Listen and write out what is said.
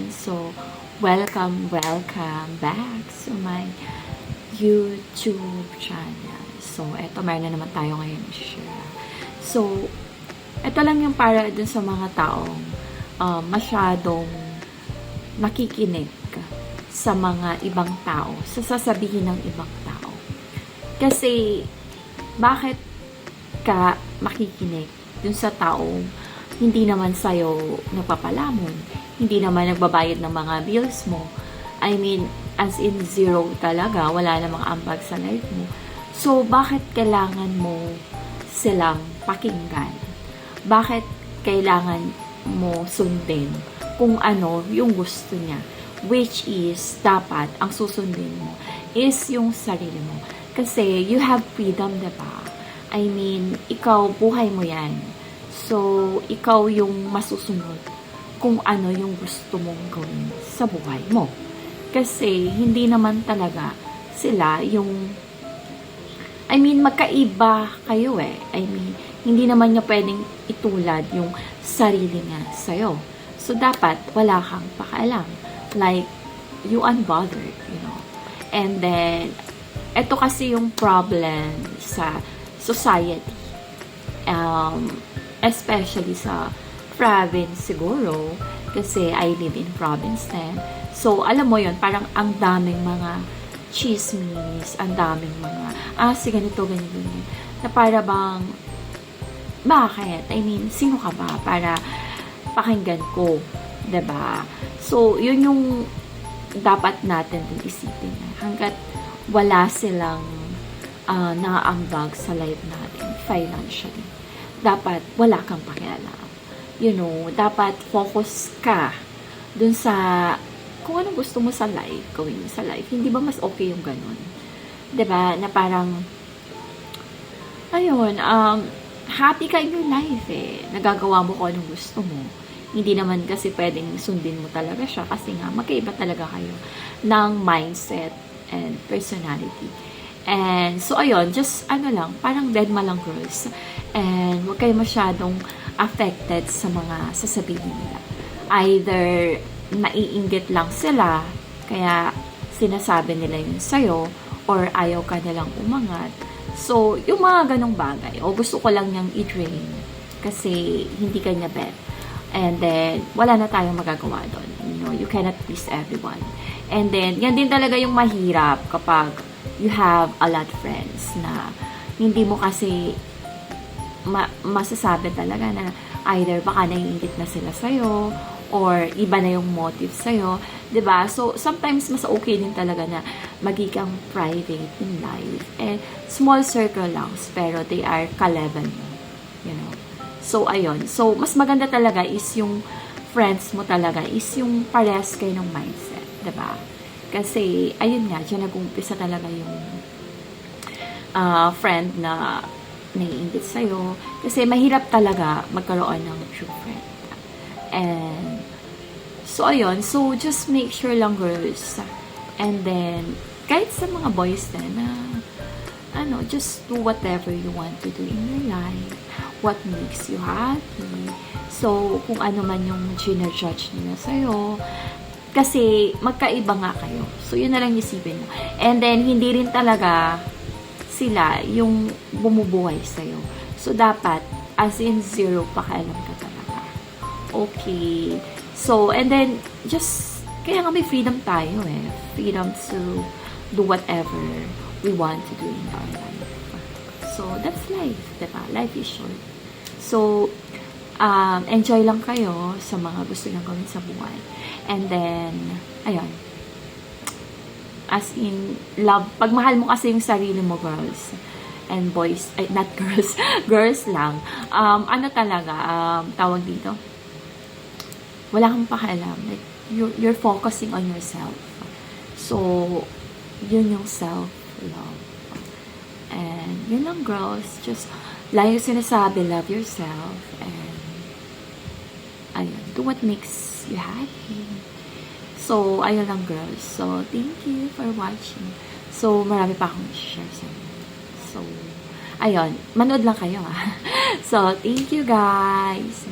everyone. So, welcome back to my YouTube channel. So, eto, mayroon na naman tayo ngayon i-share. So, eto lang yung para dun sa mga taong masyadong nakikinig sa mga ibang tao, sa sasabihin ng ibang tao. Kasi, bakit ka makikinig dun sa taong hindi naman sa'yo nagpapalamon, hindi naman nagbabayad ng mga bills mo, I mean, as in zero talaga, wala namang ambag sa life mo. So, bakit kailangan mo silang pakinggan? Bakit kailangan mo sundin kung ano yung gusto niya? Which is, dapat, ang susundin mo is yung sarili mo. Kasi, you have freedom, diba? I mean, ikaw, buhay mo yan. So, ikaw yung masusunod kung ano yung gusto mong gawin sa buhay mo. Kasi, hindi naman talaga sila yung, I mean, magkaiba kayo eh. I mean, hindi naman niya pwedeng itulad yung sarili niya sa'yo. So, dapat, wala kang pakialam. Like, you unbothered, you know. And then, eto kasi yung problem sa society. Especially sa province siguro, kasi I live in province din. So, alam mo yon, parang ang daming mga chismis, ang daming mga, si ganito, ganito, na para bang, bakit? I mean, sino ka ba para pakinggan ko? Diba? So, yun yung dapat natin din isipin. Hanggat wala silang naaambag sa life natin, financially, dapat wala kang pakialam. You know, dapat focus ka dun sa kung anong gusto mo sa life, gawin mo sa life. Hindi ba mas okay yung ganun? Diba? Na parang, ayun, happy ka in your life eh. Nagagawa mo kung anong gusto mo. Hindi naman kasi pwedeng sundin mo talaga siya kasi nga, magkaiba talaga kayo ng mindset and personality. And, so, ayun, just, parang deadma lang, girls. And, huwag kayo masyadong affected sa mga sasabihin nila. Either, naiinggit lang sila, kaya sinasabi nila yun sa'yo, or ayaw ka nilang umangat. So, yung mga ganong bagay, o gusto ko lang niyang i-drain, kasi hindi ka niya bet. And then, wala na tayong magagawa doon. You know, you cannot please everyone. And then, yan din talaga yung mahirap kapag you have a lot of friends na hindi mo kasi masasabi talaga na either baka naiingit na sila sa'yo or iba na yung motive sa'yo. 'Di ba? So, sometimes mas okay din talaga na magiging private in life. And small circle lang, pero they are ka-level mo. You know? So, ayun. So, mas maganda talaga is yung friends mo talaga is yung parehas kayo ng mindset. 'Di ba? Kasi, ayun nga, dyan nag-umpisa talaga yung friend na naiingit sa'yo. Kasi, mahirap talaga magkaroon ng true friend. And, so, ayun. So, just make sure lang, girls. And then, kahit sa mga boys din na, just do whatever you want to do in your life. What makes you happy. So, kung ano man yung gina-judge nila sa'yo, kasi magkaiba nga kayo. So, yun na lang isipin mo. And then, hindi rin talaga sila yung bumubuhay sa'yo. So, dapat, as in zero, pakialam ka talaga. Okay. So, and then, just, kaya nga may freedom tayo eh. Freedom to do whatever we want to do in our life. So, that's life. Diba? Life is short. So, enjoy lang kayo sa mga gusto nyo gawin sa buhay. And then, ayun. As in, love. Pagmahal mo kasi yung sarili mo, girls. And boys, not girls. Girls lang. Tawag dito? Wala kang pakialam. Like, you're focusing on yourself. So, yun yung self-love. And, yun lang, girls. Just, lang yung sinasabi, love yourself. And, ayun, do what makes you happy. So, ayun lang, girls. So, thank you for watching. So, marami pa akong share sa inyo. So, ayun, manood lang kayo, ha. So, thank you, guys.